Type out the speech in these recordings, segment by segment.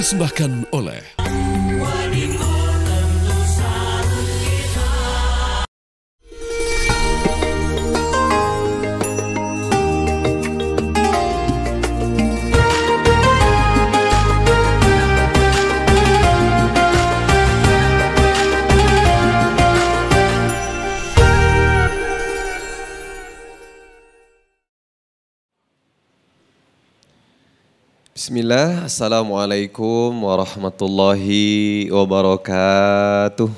dipersembahkan oleh Bismillah, Assalamualaikum warahmatullahi wabarakatuh.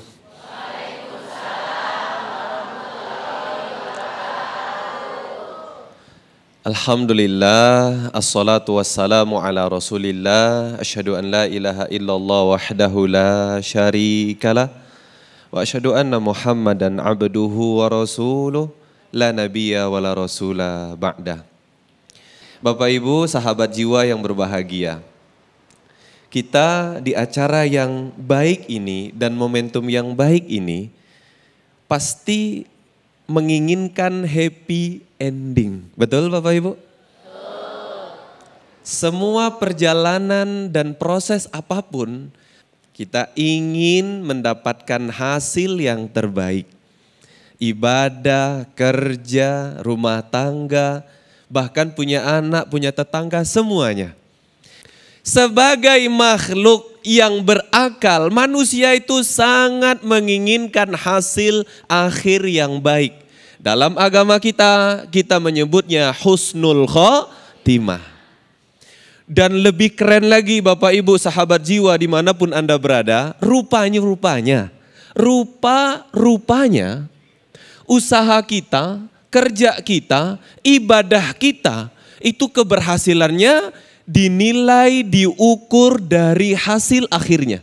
Alhamdulillah, assalatu wassalamu ala rasulillah, asyhadu an la ilaha illallah wahdahu la syarikalah, wa asyhadu anna muhammadan abduhu wa rasuluh, la nabiyya wa la rasulah ba'dah. Bapak Ibu, sahabat jiwa yang berbahagia, kita di acara yang baik ini dan momentum yang baik ini pasti menginginkan happy ending. Betul Bapak Ibu? Semua perjalanan dan proses apapun kita ingin mendapatkan hasil yang terbaik. Ibadah, kerja, rumah tangga, bahkan punya anak, punya tetangga, semuanya. Sebagai makhluk yang berakal, manusia itu sangat menginginkan hasil akhir yang baik. Dalam agama kita menyebutnya husnul khotimah. Dan lebih keren lagi Bapak Ibu sahabat jiwa dimanapun Anda berada, rupanya usaha kita, kerja kita, ibadah kita, itu keberhasilannya dinilai, diukur dari hasil akhirnya.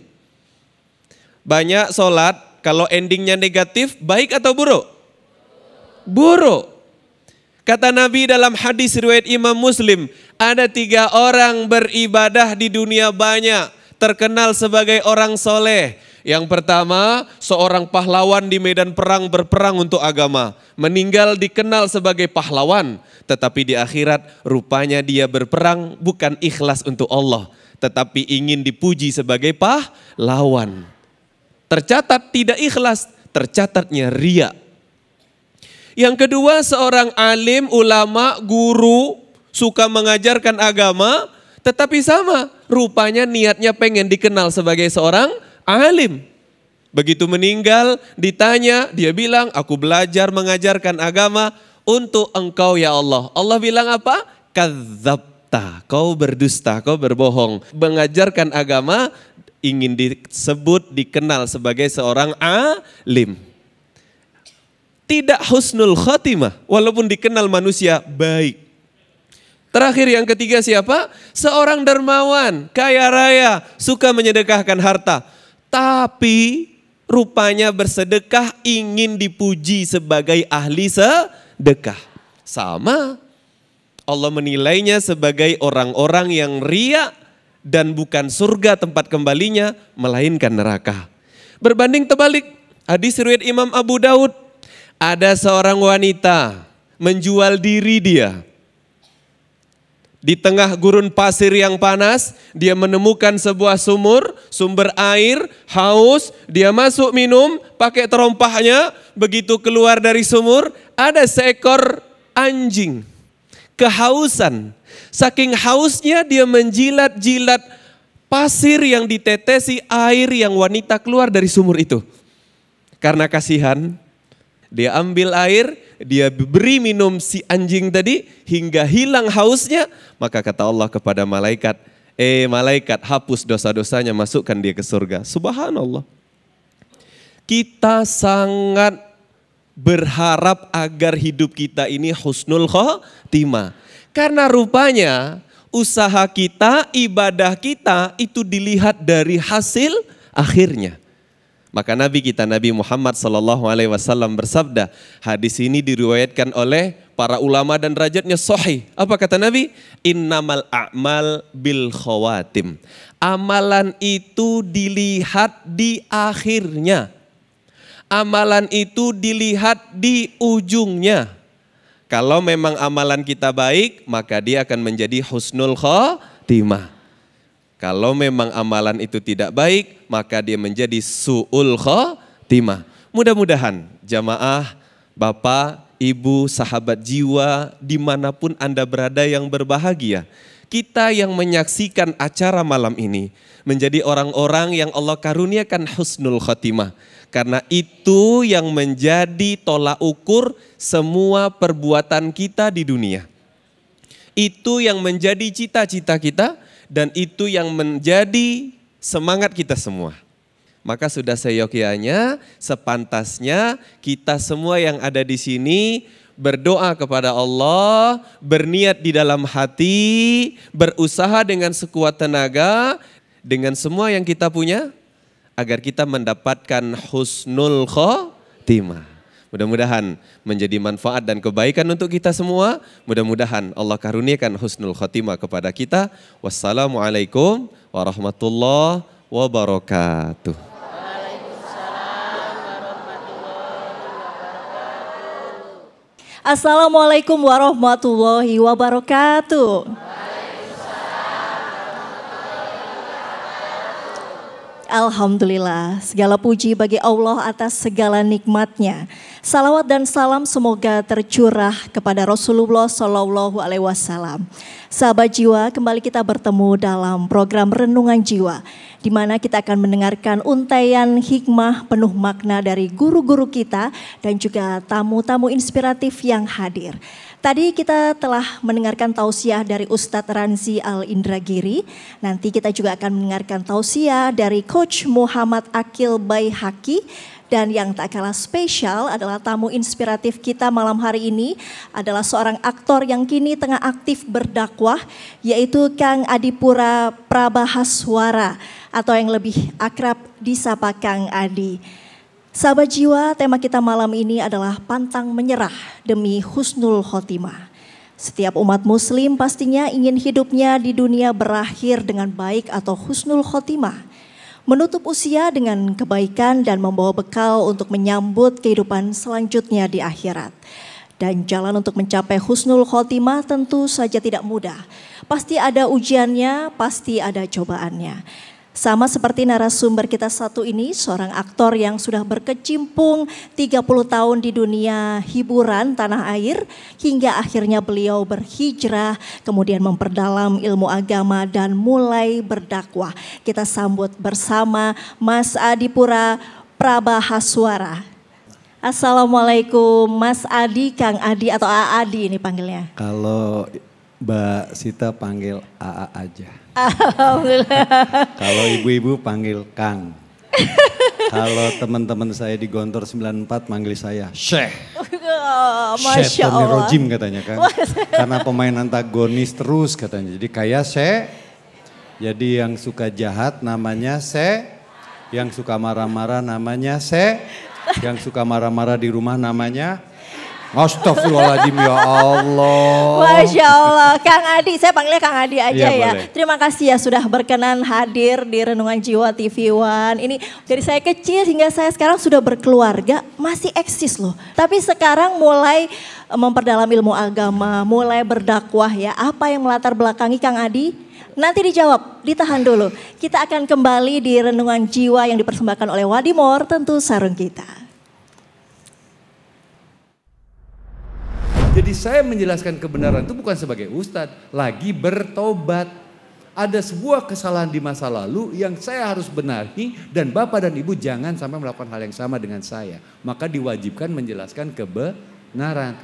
Banyak sholat, kalau endingnya negatif, baik atau buruk? Buruk. Kata Nabi dalam hadis riwayat Imam Muslim, ada 3 orang beribadah di dunia banyak, terkenal sebagai orang soleh. Yang pertama, seorang pahlawan di medan perang berperang untuk agama. Meninggal dikenal sebagai pahlawan. Tetapi di akhirat rupanya dia berperang bukan ikhlas untuk Allah. Tetapi ingin dipuji sebagai pahlawan. Tercatat tidak ikhlas, tercatatnya riya. Yang kedua, seorang alim, ulama, guru, suka mengajarkan agama. Tetapi sama, rupanya niatnya pengen dikenal sebagai seorang alim. Begitu meninggal ditanya, dia bilang aku belajar mengajarkan agama untuk engkau ya Allah. Allah bilang apa? Kadzabta, kau berdusta, kau berbohong. Mengajarkan agama ingin disebut, dikenal sebagai seorang alim. Tidak husnul khotimah, walaupun dikenal manusia baik. Terakhir yang ketiga siapa? Seorang dermawan, kaya raya, suka menyedekahkan harta. Tapi rupanya bersedekah ingin dipuji sebagai ahli sedekah. Sama, Allah menilainya sebagai orang-orang yang riya dan bukan surga tempat kembalinya, melainkan neraka. Berbanding terbalik, hadis riwayat Imam Abu Daud, ada seorang wanita menjual diri dia. Di tengah gurun pasir yang panas, dia menemukan sebuah sumber air, haus, dia masuk minum, pakai terompahnya, begitu keluar dari sumur, ada seekor anjing, kehausan. Saking hausnya dia menjilat-jilat pasir yang ditetesi air yang wanita keluar dari sumur itu. Karena kasihan, dia ambil air, dia beri minum si anjing tadi hingga hilang hausnya. Maka kata Allah kepada malaikat, malaikat hapus dosa-dosanya, masukkan dia ke surga. Subhanallah. Kita sangat berharap agar hidup kita ini husnul khotimah. Karena rupanya usaha kita, ibadah kita itu dilihat dari hasil akhirnya. Maka Nabi kita, Nabi Muhammad SAW bersabda, hadis ini diriwayatkan oleh para ulama dan derajatnya sahih. Apa kata Nabi? Innamal a'mal bil khawatim. Amalan itu dilihat di akhirnya. Amalan itu dilihat di ujungnya. Kalau memang amalan kita baik, maka dia akan menjadi husnul khotimah. Kalau memang amalan itu tidak baik, maka dia menjadi su'ul khotimah. Mudah-mudahan jamaah, bapak, ibu, sahabat jiwa, dimanapun Anda berada yang berbahagia. Kita yang menyaksikan acara malam ini menjadi orang-orang yang Allah karuniakan husnul khotimah. Karena itu yang menjadi tolak ukur semua perbuatan kita di dunia. Itu yang menjadi cita-cita kita dan itu yang menjadi semangat kita semua. Maka sudah seyogyanya, sepantasnya kita semua yang ada di sini berdoa kepada Allah, berniat di dalam hati, berusaha dengan sekuat tenaga, dengan semua yang kita punya, agar kita mendapatkan husnul khotimah. Mudah-mudahan menjadi manfaat dan kebaikan untuk kita semua. Mudah-mudahan Allah karuniakan husnul khotimah kepada kita. Wassalamualaikum warahmatullahi wabarakatuh. Assalamualaikum warahmatullahi wabarakatuh. Alhamdulillah, segala puji bagi Allah atas segala nikmatnya. Salawat dan salam semoga tercurah kepada Rasulullah Shallallahu Alaihi Wasallam. Sahabat jiwa, kembali kita bertemu dalam program Renungan Jiwa, di mana kita akan mendengarkan untaian hikmah penuh makna dari guru-guru kita dan juga tamu-tamu inspiratif yang hadir. Tadi kita telah mendengarkan tausiah dari Ustadz Ranzi Al-Indragiri. Nanti kita juga akan mendengarkan tausiah dari Coach Muhammad Akil Baihaqi. Dan yang tak kalah spesial adalah tamu inspiratif kita malam hari ini adalah seorang aktor yang kini tengah aktif berdakwah, yaitu Kang Adipura Prabahaswara atau yang lebih akrab disapa Kang Adi. Sahabat jiwa, tema kita malam ini adalah pantang menyerah demi husnul khotimah. Setiap umat muslim pastinya ingin hidupnya di dunia berakhir dengan baik atau husnul khotimah. Menutup usia dengan kebaikan dan membawa bekal untuk menyambut kehidupan selanjutnya di akhirat. Dan jalan untuk mencapai husnul khotimah tentu saja tidak mudah. Pasti ada ujiannya, pasti ada cobaannya. Sama seperti narasumber kita satu ini, seorang aktor yang sudah berkecimpung 30 tahun di dunia hiburan tanah air, hingga akhirnya beliau berhijrah, kemudian memperdalam ilmu agama dan mulai berdakwah. Kita sambut bersama Mas Adipura Prabahaswara. Assalamualaikum Mas Adi, Kang Adi atau AA Adi ini panggilnya. Kalau Mbak Sita panggil AA aja. Alhamdulillah. Kalau ibu-ibu panggil Kang. Kalau teman-teman saya di Gontor 94 manggil saya Syekh. Masya Syaitonir Allah. Rojim katanya kan. Karena pemain antagonis terus katanya. Jadi kayak Syekh. Jadi yang suka jahat namanya Syekh. Yang suka marah-marah namanya Syekh. Yang suka marah-marah di rumah namanya Astagfirullahaladzim, ya Allah. Masya Allah, Kang Adi, saya panggilnya Kang Adi aja Iya, ya. boleh. Terima kasih ya sudah berkenan hadir di Renungan Jiwa TV One. Ini dari saya kecil hingga saya sekarang sudah berkeluarga, masih eksis loh. Tapi sekarang mulai memperdalam ilmu agama, mulai berdakwah ya. Apa yang melatar belakangi Kang Adi? Nanti dijawab, ditahan dulu. Kita akan kembali di Renungan Jiwa yang dipersembahkan oleh Wadimor, tentu sarung kita. Jadi saya menjelaskan kebenaran itu bukan sebagai ustadz, lagi bertobat. Ada sebuah kesalahan di masa lalu yang saya harus benahi dan bapak dan ibu jangan sampai melakukan hal yang sama dengan saya. Maka diwajibkan menjelaskan kebenaran.